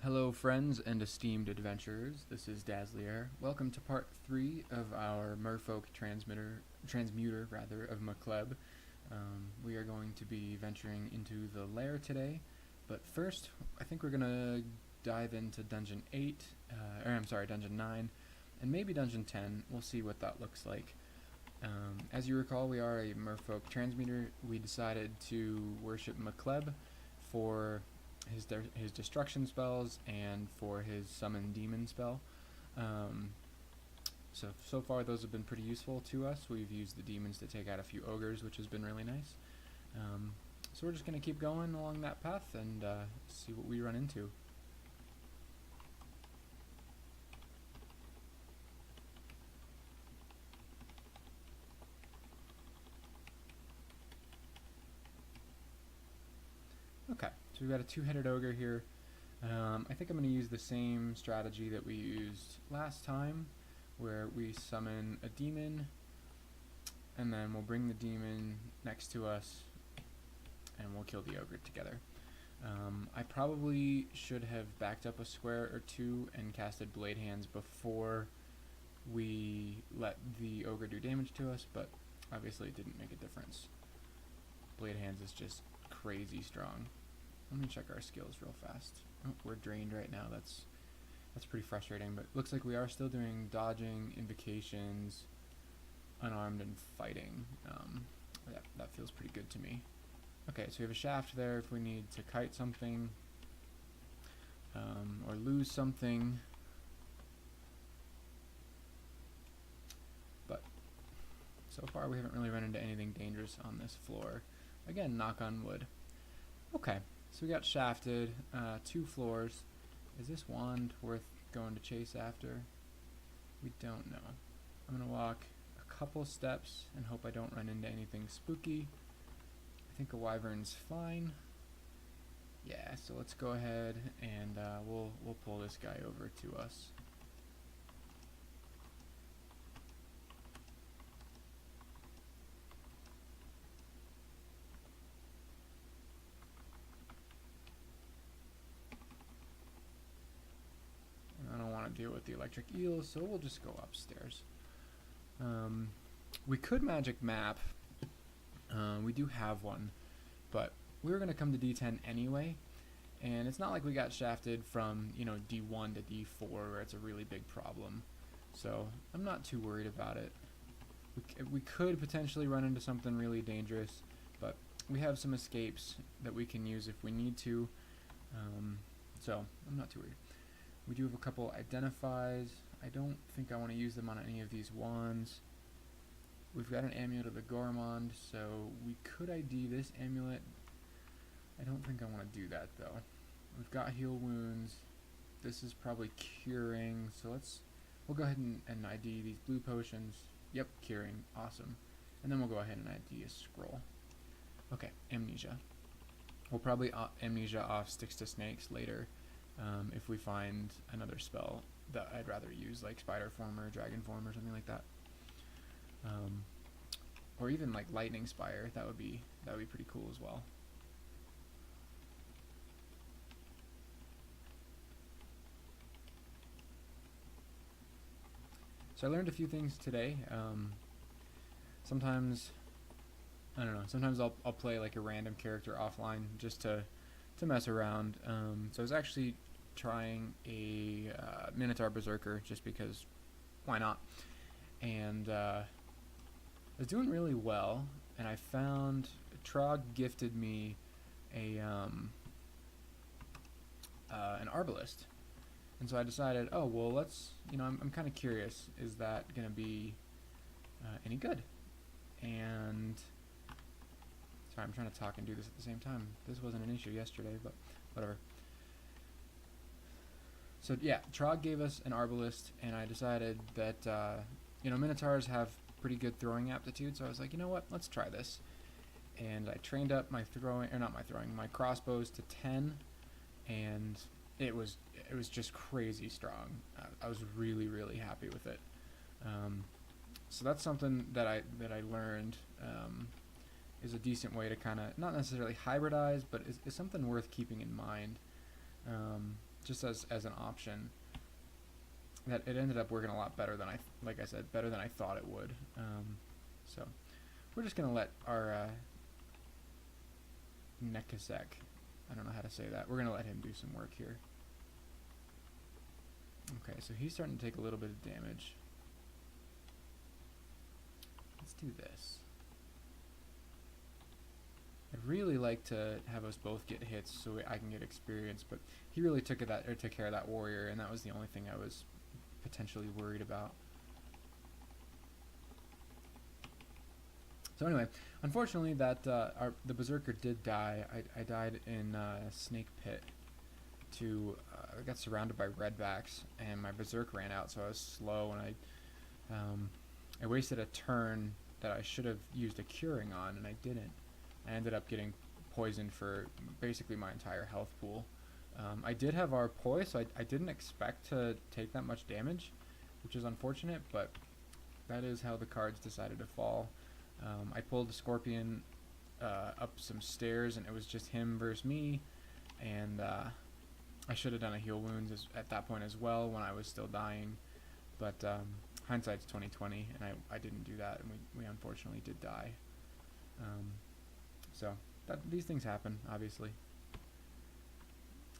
Hello, friends and esteemed adventurers. This is Dazzlier. Welcome to part 3 of our Merfolk Transmuter of McCleb. We are going to be venturing into the lair today, but first, I think we're gonna dive into Dungeon 8, Dungeon 9, and maybe Dungeon 10. We'll see what that looks like. As you recall, we are a Merfolk Transmuter. We decided to worship McCleb for his destruction spells and for his summon demon spell. So far those have been pretty useful to us. We've used the demons to take out a few ogres, which has been really nice. So we're just going to keep going along that path and see what we run into. Okay, so we've got a two-headed ogre here. I think I'm going to use the same strategy that we used last time, where we summon a demon, and then we'll bring the demon next to us, and we'll kill the ogre together. I probably should have backed up a square or two and casted Blade Hands before we let the ogre do damage to us, but obviously it didn't make a difference. Blade Hands is just crazy strong. Let me check our skills real fast. Oh, we're drained right now. That's pretty frustrating, but looks like we are still doing dodging, invocations, unarmed, and fighting. That feels pretty good to me. Okay, so we have a shaft there if we need to kite something or lose something. But so far we haven't really run into anything dangerous on this floor. Again, knock on wood. Okay, so we got shafted, 2 floors. Is this wand worth going to chase after? We don't know. I'm going to walk a couple steps and hope I don't run into anything spooky. I think a wyvern's fine. Yeah, so let's go ahead and we'll pull this guy over to us. Deal with the electric eels, so we'll just go upstairs. We could magic map. We do have one, but we were going to come to D10 anyway, and it's not like we got shafted from D1 to D4 where it's a really big problem, so I'm not too worried about it. We could potentially run into something really dangerous, but we have some escapes that we can use if we need to, so I'm not too worried. We do have a couple identifies. I don't think I want to use them on any of these wands. We've got an amulet of the Gourmand, so we could ID this amulet. I don't think I want to do that though. We've got heal wounds. This is probably curing, so we'll go ahead and ID these blue potions. Yep, curing, awesome. And then we'll go ahead and ID a scroll. Okay, amnesia. We'll probably amnesia off sticks to snakes later. If we find another spell that I'd rather use, like spider form or dragon form or something like that, or even like lightning spire, that would be pretty cool as well. So I learned a few things today. Sometimes I don't know. Sometimes I'll play like a random character offline just to mess around. So I was actually trying a Minotaur Berserker just because why not, and I was doing really well, and I found Trog gifted me a an Arbalist, and so I decided, oh well, let's I'm kind of curious, is that gonna be any good? And sorry, I'm trying to talk and do this at the same time. This wasn't an issue yesterday, but whatever. So yeah, Trog gave us an Arbalist, and I decided that Minotaurs have pretty good throwing aptitude, so I was like, you know what, let's try this. And I trained up my my crossbows to 10, and it was just crazy strong. I was really happy with it. So that's something that I learned is a decent way to kind of not necessarily hybridize, but is something worth keeping in mind. just as an option, that it ended up working a lot better than like I said, better than I thought it would. So we're just gonna let our Nekasek, I don't know how to say that. We're gonna let him do some work here. Okay, so he's starting to take a little bit of damage. Let's do this. I'd really like to have us both get hits so I can get experience, but he really took care of that warrior, and that was the only thing I was potentially worried about. So anyway, unfortunately, that the berserker did die. I died in Snake Pit. I got surrounded by redbacks, and my berserk ran out, so I was slow, and I wasted a turn that I should have used a curing on, and I didn't. I ended up getting poisoned for basically my entire health pool. I did have our poise, so I didn't expect to take that much damage, which is unfortunate, but that is how the cards decided to fall. I pulled the Scorpion up some stairs, and it was just him versus me, and I should have done a heal wounds at that point as well when I was still dying, but hindsight's 20/20, and I didn't do that, and we unfortunately did die. So these things happen, obviously.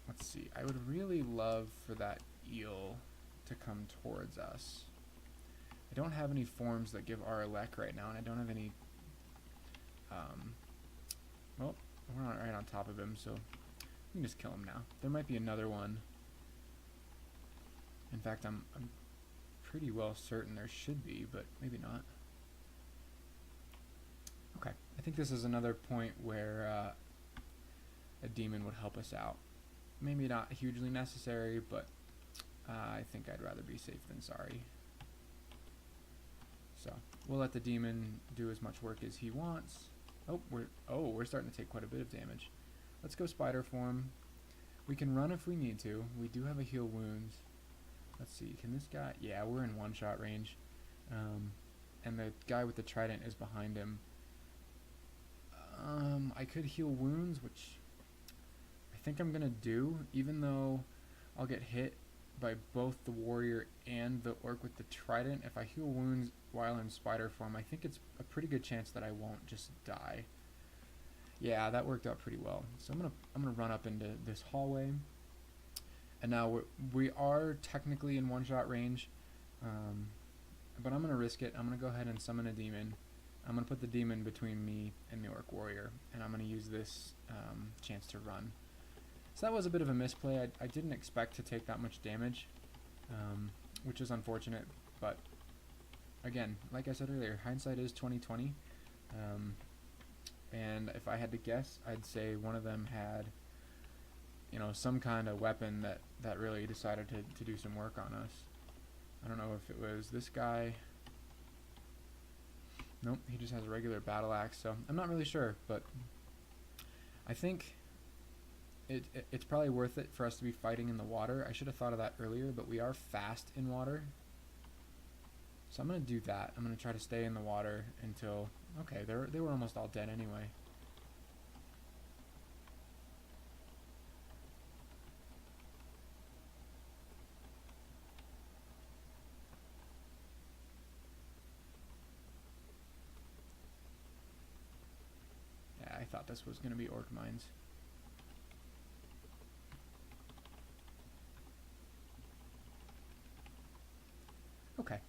Let's see. I would really love for that eel to come towards us. I don't have any forms that give our elect right now, and I don't have any. Well, we're not right on top of him, so we can just kill him now. There might be another one. In fact, I'm pretty well certain there should be, but maybe not. Okay, I think this is another point where a demon would help us out. Maybe not hugely necessary, but I think I'd rather be safe than sorry. So we'll let the demon do as much work as he wants. We're starting to take quite a bit of damage. Let's go spider form. We can run if we need to. We do have a heal wounds. Let's see, can this guy? Yeah, we're in one-shot range. And the guy with the trident is behind him. I could heal wounds, which I think I'm gonna do, even though I'll get hit by both the warrior and the orc with the trident. If I heal wounds while in spider form, I think it's a pretty good chance that I won't just die. Yeah, that worked out pretty well. So I'm gonna run up into this hallway, and now we are technically in one-shot range, but I'm gonna risk it. I'm gonna go ahead and summon a demon. I'm gonna put the demon between me and the orc warrior, and I'm gonna use this chance to run. So that was a bit of a misplay. I didn't expect to take that much damage, which is unfortunate, but again, like I said earlier, hindsight is 20/20. And if I had to guess, I'd say one of them had, some kind of weapon that really decided to do some work on us. I don't know if it was this guy. Nope, he just has a regular battle axe, so I'm not really sure, but I think it's probably worth it for us to be fighting in the water. I should have thought of that earlier, but we are fast in water. So I'm going to do that. I'm going to try to stay in the water until... Okay, they were almost all dead anyway. Yeah, I thought this was going to be orc mines. Okay.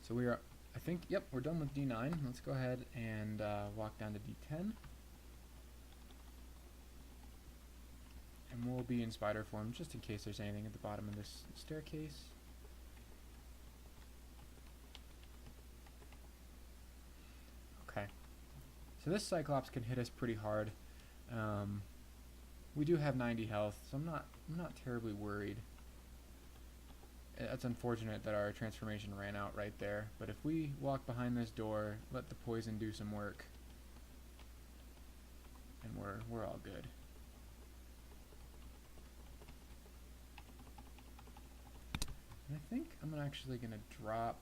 So we are, I think, yep, we're done with D9. Let's go ahead and walk down to D10. And we'll be in spider form just in case there's anything at the bottom of this staircase. Okay. So this Cyclops can hit us pretty hard. We do have 90 health, so I'm not terribly worried. That's unfortunate that our transformation ran out right there, but if we walk behind this door, let the poison do some work, and we're all good. And I think I'm actually gonna drop.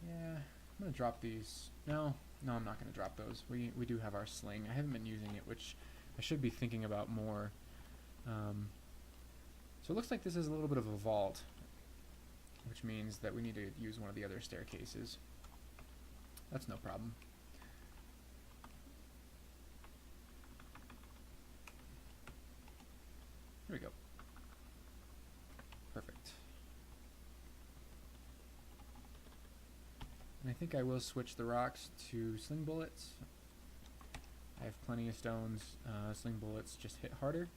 Yeah, I'm gonna drop these. No, I'm not gonna drop those. We do have our sling. I haven't been using it, which I should be thinking about more. So it looks like this is a little bit of a vault, which means that we need to use one of the other staircases. That's no problem. Here we go. Perfect. And I think I will switch the rocks to sling bullets. I have plenty of stones. Sling bullets just hit harder.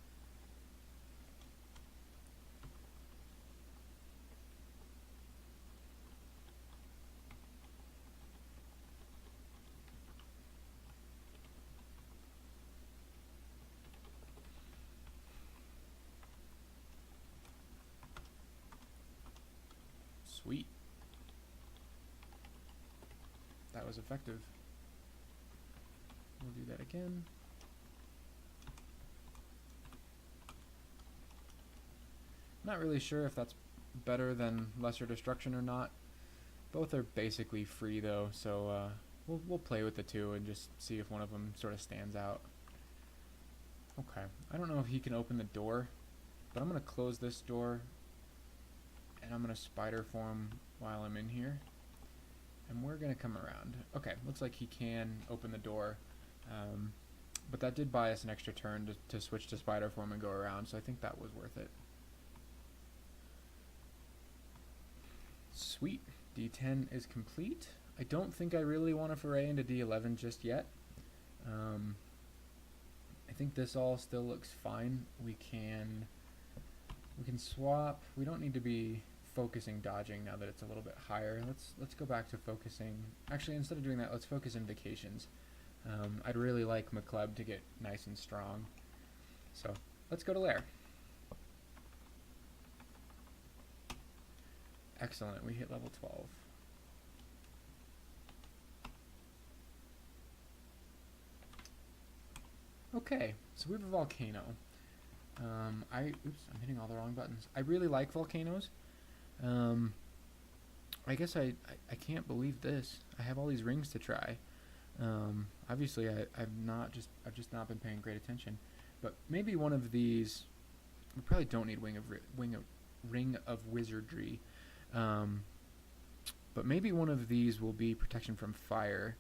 Sweet. That was effective. We'll do that again. Not really sure if that's better than lesser destruction or not. Both are basically free though, so we'll play with the two and just see if one of them sort of stands out. Okay, I don't know if he can open the door, but I'm going to close this door and I'm going to spider form while I'm in here. And we're going to come around. Okay, looks like he can open the door. But that did buy us an extra turn to switch to spider form and go around, so I think that was worth it. Sweet. D10 is complete. I don't think I really want to foray into D11 just yet. I think this all still looks fine. We can swap. We don't need to be focusing dodging now that it's a little bit higher. Let's go back to focusing. Actually, instead of doing that, let's focus invocations. I'd really like McCleb to get nice and strong. So let's go to Lair. Excellent, we hit level 12. Okay, so we have a volcano. I'm hitting all the wrong buttons. I really like volcanoes. I guess I can't believe this. I have all these rings to try. Obviously I've just not been paying great attention. But maybe one of these, we probably don't need Ring of Wizardry. But maybe one of these will be protection from fire,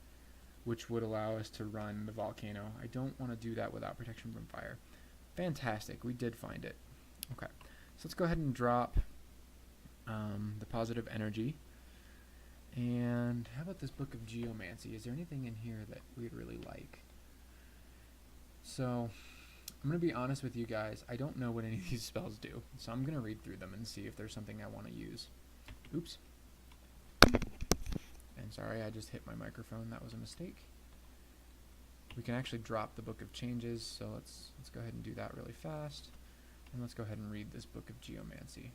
which would allow us to run the volcano. I don't want to do that without protection from fire. Fantastic, we did find it. Okay, so let's go ahead and drop the positive energy. And how about this book of geomancy? Is there anything in here that we'd really like? So I'm going to be honest with you guys. I don't know what any of these spells do. So I'm going to read through them and see if there's something I want to use. Oops. And sorry, I just hit my microphone. That was a mistake. We can actually drop the book of changes. So let's go ahead and do that really fast. And let's go ahead and read this book of geomancy.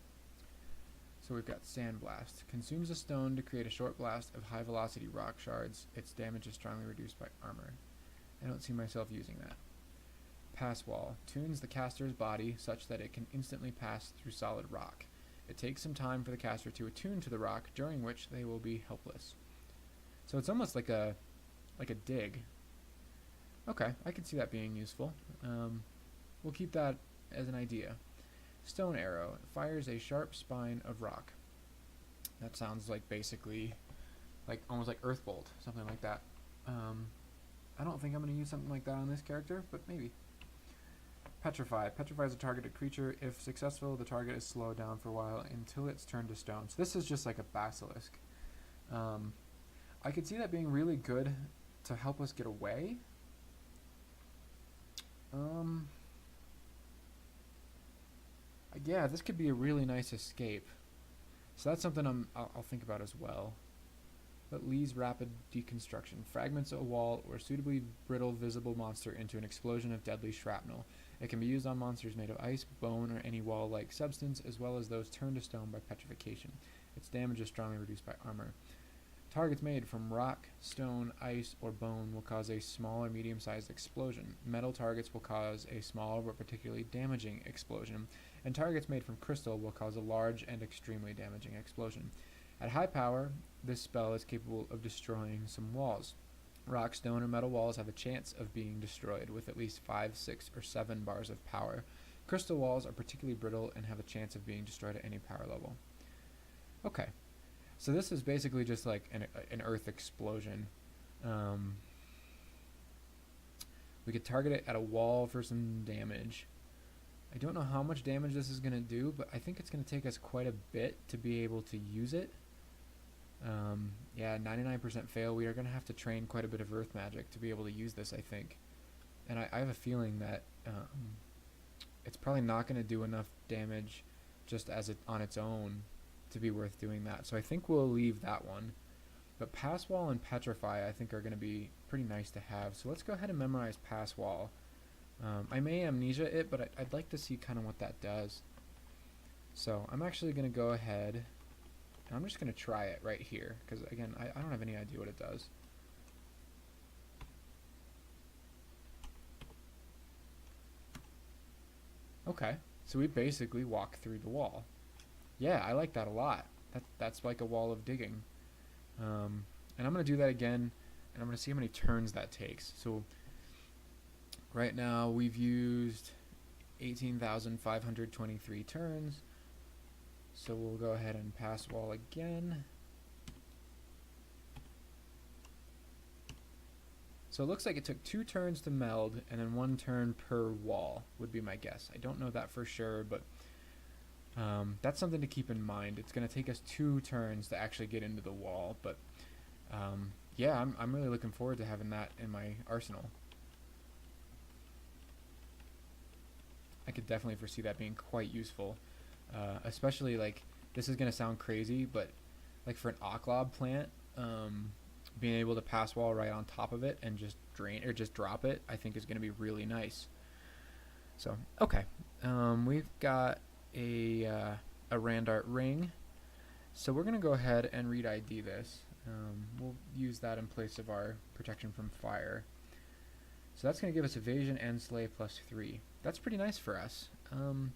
So we've got Sandblast. Consumes a stone to create a short blast of high velocity rock shards. Its damage is strongly reduced by armor. I don't see myself using that. Pass Wall. Tunes the caster's body such that it can instantly pass through solid rock. It takes some time for the caster to attune to the rock, during which they will be helpless. So it's almost like a dig. Okay, I can see that being useful. We'll keep that as an idea. Stone Arrow. It fires a sharp spine of rock. That sounds like basically almost like Earth Bolt, something like that. I don't think I'm going to use something like that on this character, but maybe. Petrify. Petrifies a targeted creature. If successful, the target is slowed down for a while until it's turned to stone. So this is just like a basilisk. I could see that being really good to help us get away. Yeah, this could be a really nice escape. So that's something I'll think about as well. But Lee's rapid deconstruction. Fragments a wall or suitably brittle visible monster into an explosion of deadly shrapnel. It can be used on monsters made of ice, bone, or any wall-like substance, as well as those turned to stone by petrification. Its damage is strongly reduced by armor. Targets made from rock, stone, ice, or bone will cause a small or medium-sized explosion. Metal targets will cause a small but particularly damaging explosion, and targets made from crystal will cause a large and extremely damaging explosion. At high power, this spell is capable of destroying some walls. Rock, stone, or metal walls have a chance of being destroyed with at least 5, 6, or 7 bars of power. Crystal walls are particularly brittle and have a chance of being destroyed at any power level. Okay, so this is basically just like an earth explosion. We could target it at a wall for some damage. I don't know how much damage this is going to do, but I think it's going to take us quite a bit to be able to use it. Yeah, 99% fail. We are going to have to train quite a bit of earth magic to be able to use this, I think. And I have a feeling that it's probably not going to do enough damage just as it on its own to be worth doing that. So I think we'll leave that one. But Pass Wall and Petrify I think are going to be pretty nice to have. So let's go ahead and memorize Pass Wall. I may amnesia it, but I'd like to see kind of what that does. So I'm actually going to go ahead and I'm just going to try it right here. Because again, I don't have any idea what it does. Okay, so we basically walk through the wall. Yeah, I like that a lot. That's like a wall of digging. And I'm going to do that again, and I'm going to see how many turns that takes. So right now we've used 18,523 turns. So we'll go ahead and pass wall again. So it looks like it took 2 turns to meld, and then 1 turn per wall would be my guess. I don't know that for sure, but that's something to keep in mind. It's going to take us 2 turns to actually get into the wall, but yeah, I'm really looking forward to having that in my arsenal. I could definitely foresee that being quite useful, especially like, this is going to sound crazy, but like for an Ocklob plant, being able to pass wall right on top of it and just drain or just drop it, I think is going to be really nice. So okay, we've got a Randart ring, so we're going to go ahead and read ID this. We'll use that in place of our protection from fire. So that's going to give us evasion and slay +3. That's pretty nice for us. So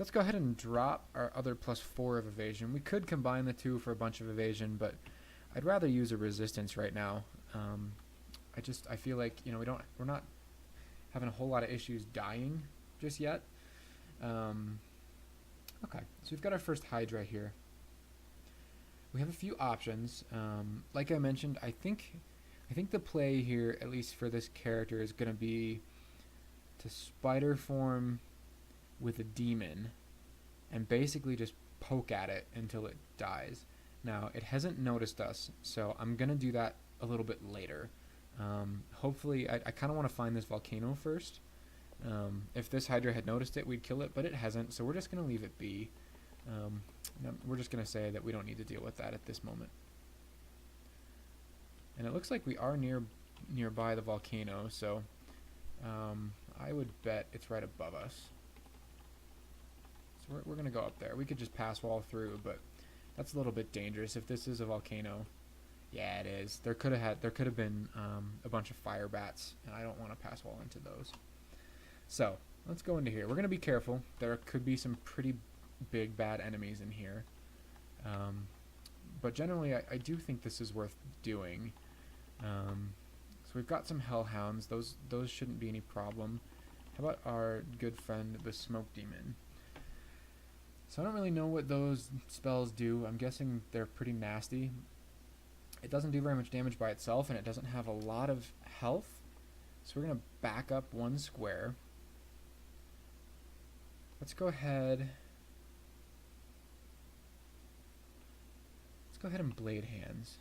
let's go ahead and drop our other +4 of evasion. We could combine the two for a bunch of evasion, but I'd rather use a resistance right now. I feel like, you know, we're not having a whole lot of issues dying just yet. Okay, so we've got our first Hydra here. We have a few options. Like I mentioned, I think the play here, at least for this character, is going to be to spider form with a demon and basically just poke at it until it dies. Now, it hasn't noticed us, so I'm going to do that a little bit later. Hopefully, I kind of want to find this volcano first. If this Hydra had noticed it, we'd kill it, but it hasn't, so we're just going to leave it be. We're just going to say that we don't need to deal with that at this moment. And it looks like we are nearby the volcano, so I would bet it's right above us. So we're going to go up there. We could just pass wall through, but that's a little bit dangerous if this is a volcano. Yeah, it is. There could have been a bunch of fire bats, and I don't want to pass wall into those. So let's go into here. We're going to be careful. There could be some pretty big bad enemies in here. But generally, I do think this is worth doing. So we've got some hellhounds. Those shouldn't be any problem. How about our good friend, the smoke demon? So I don't really know what those spells do. I'm guessing they're pretty nasty. It doesn't do very much damage by itself, and it doesn't have a lot of health. So we're going to back up 1 square. Let's go ahead and blade hands.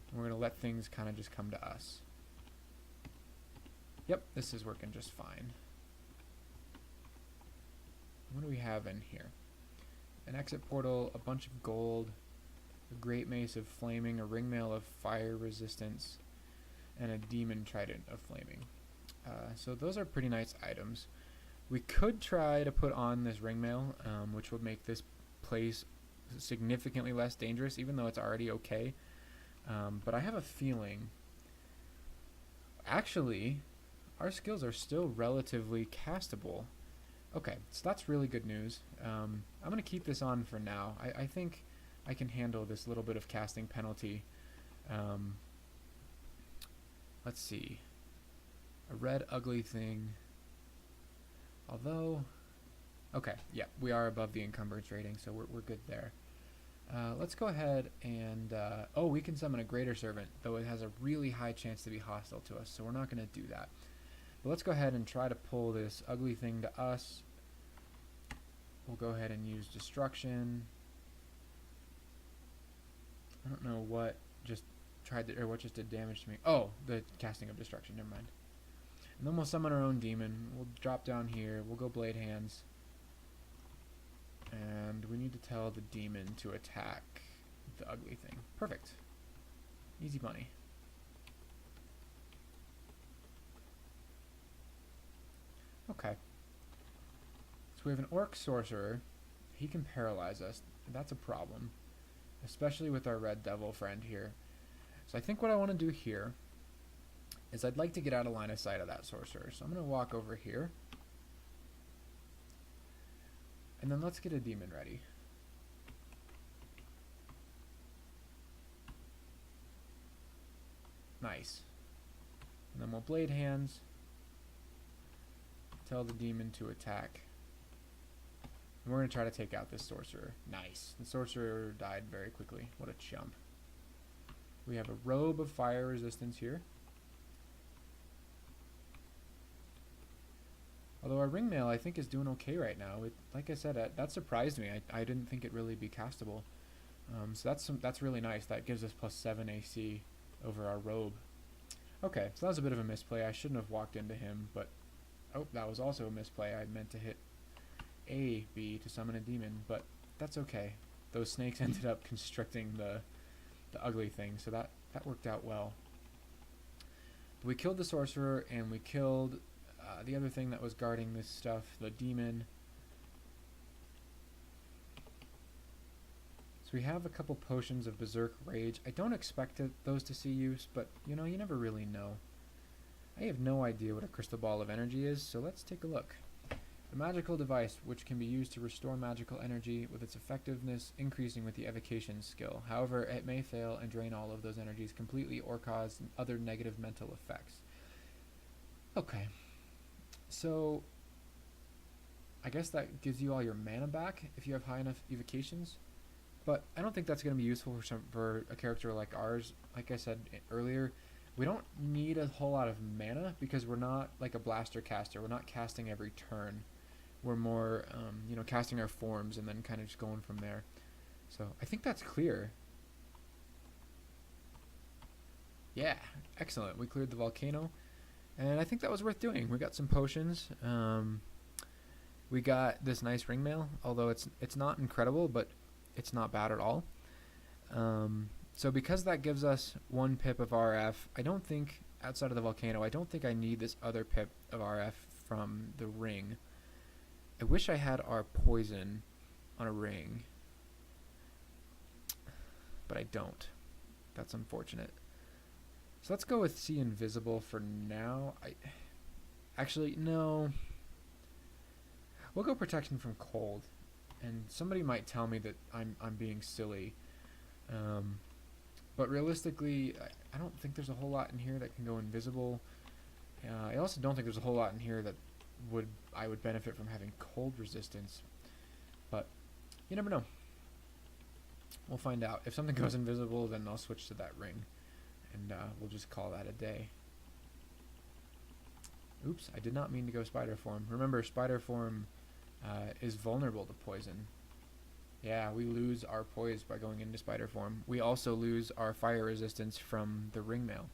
And we're going to let things kind of just come to us. Yep, this is working just fine. What do we have in here? An exit portal, a bunch of gold, a great mace of flaming, a ringmail of fire resistance, and a demon trident of flaming. So those are pretty nice items. We could try to put on this ringmail, which would make this place significantly less dangerous, even though it's already okay. But I have a feeling, actually, our skills are still relatively castable. Okay, so that's really good news. I'm going to keep this on for now. I think I can handle this little bit of casting penalty. Let's see. A red ugly thing. Although, okay, yeah, we are above the encumbrance rating, so we're good there. Let's go ahead and, oh, we can summon a greater servant, though it has a really high chance to be hostile to us, so we're not going to do that. But let's go ahead and try to pull this ugly thing to us. We'll go ahead and use destruction. I don't know what just tried to, or what just did damage to me. Oh, the casting of destruction, never mind. And then we'll summon our own demon. We'll drop down here. We'll go blade hands. And we need to tell the demon to attack the ugly thing. Perfect. Easy money. Okay. So we have an orc sorcerer. He can paralyze us. That's a problem. Especially with our red devil friend here. So I think what I want to do here is I'd like to get out of line of sight of that sorcerer. So I'm going to walk over here. And then let's get a demon ready. Nice. And then we'll blade hands. Tell the demon to attack. And we're going to try to take out this sorcerer. Nice. The sorcerer died very quickly. What a chump. We have a robe of fire resistance here. Although our ringmail, I think, is doing okay right now. Like I said, that surprised me. I didn't think it'd really be castable. So that's really nice. That gives us +7 AC over our robe. Okay, so that was a bit of a misplay. I shouldn't have walked into him, but... Oh, that was also a misplay. I meant to hit A, B to summon a demon, but that's okay. Those snakes ended up constricting the ugly thing, so that worked out well. We killed the sorcerer, and we killed... the other thing that was guarding this stuff, the demon. So we have a couple potions of Berserk Rage. I don't expect those to see use, but you know, you never really know. I have no idea what a crystal ball of energy is, so let's take a look. A magical device which can be used to restore magical energy with its effectiveness increasing with the evocation skill. However, it may fail and drain all of those energies completely or cause other negative mental effects. Okay. So, I guess that gives you all your mana back if you have high enough evocations, but I don't think that's going to be useful for a character like ours. Like I said earlier, we don't need a whole lot of mana because we're not like a blaster caster. We're not casting every turn. We're more, you know, casting our forms and then kind of just going from there. So, I think that's clear. Yeah, excellent. We cleared the volcano. And I think that was worth doing. We got some potions. We got this nice ringmail, although it's not incredible, but it's not bad at all. So because that gives us 1 pip of RF, I don't think, outside of the volcano, I don't think I need this other pip of RF from the ring. I wish I had our poison on a ring, but I don't. That's unfortunate. So let's go with See Invisible for now. Actually, no. We'll go Protection from Cold. And somebody might tell me that I'm being silly. But realistically, I don't think there's a whole lot in here that can go invisible. I also don't think there's a whole lot in here that I would benefit from having cold resistance. But you never know. We'll find out. If something goes invisible, then I'll switch to that ring. And we'll just call that a day. Oops, I did not mean to go spider form. Remember, spider form is vulnerable to poison. Yeah, we lose our poise by going into spider form. We also lose our fire resistance from the ringmail.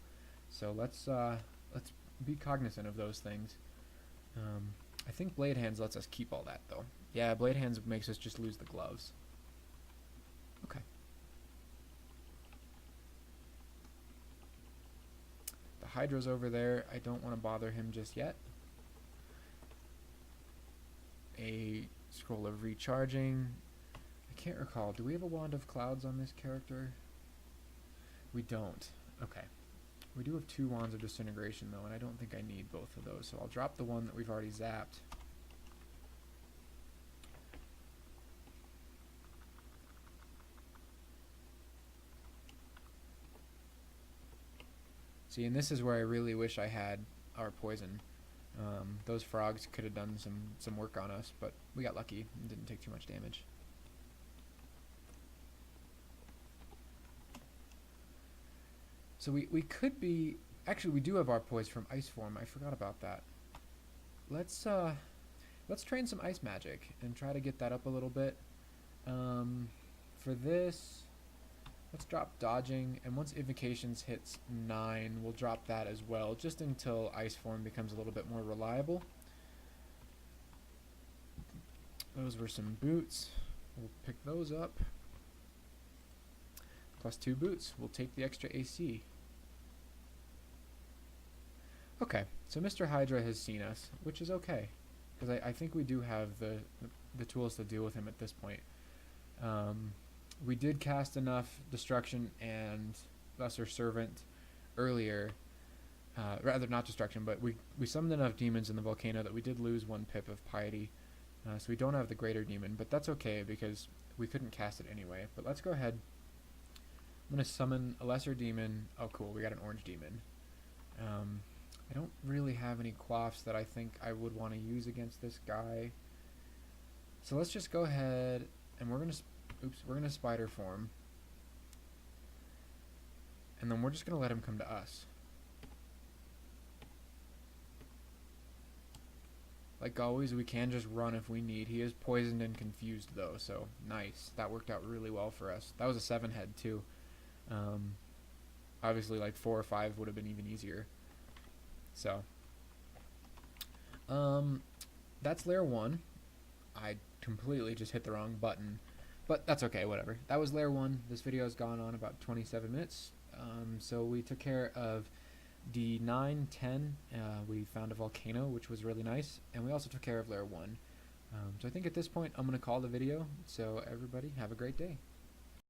So let's be cognizant of those things. I think blade hands lets us keep all that though. Yeah, blade hands makes us just lose the gloves. Okay. Hydra's over there. I don't want to bother him just yet. A scroll of recharging. I can't recall. Do we have a wand of clouds on this character? We don't. Okay. We do have 2 wands of disintegration though, and I don't think I need both of those. So I'll drop the one that we've already zapped. See, and this is where I really wish I had our poison. Those frogs could have done some work on us, but we got lucky and didn't take too much damage. So we could be... Actually, we do have our poise from ice form. I forgot about that. Let's train some ice magic and try to get that up a little bit. For this, let's drop dodging, and once invocations hits 9, we'll drop that as well, just until ice form becomes a little bit more reliable. Those were some boots. We'll pick those up. Plus 2 boots. We'll take the extra AC. Okay, so Mr. Hydra has seen us, which is okay, because I think we do have the tools to deal with him at this point. We did cast enough Destruction and Lesser Servant earlier. Rather, not Destruction, but we summoned enough demons in the volcano that we did lose 1 pip of Piety. So we don't have the Greater Demon, but that's okay because we couldn't cast it anyway. But let's go ahead. I'm going to summon a Lesser Demon. Oh, cool, we got an Orange Demon. I don't really have any quaffs that I think I would want to use against this guy. So let's just go ahead and we're going to spider form. And then we're just going to let him come to us. Like always, we can just run if we need. He is poisoned and confused though, so nice. That worked out really well for us. That was a 7-head too. Obviously like 4 or 5 would have been even easier. So, that's layer 1. I completely just hit the wrong button, but that's okay, whatever. That was layer 1. This video has gone on about 27 minutes. So we took care of D9, 10. We found a volcano, which was really nice, and we also took care of layer 1. So I think at this point I'm going to call the video. So everybody, have a great day.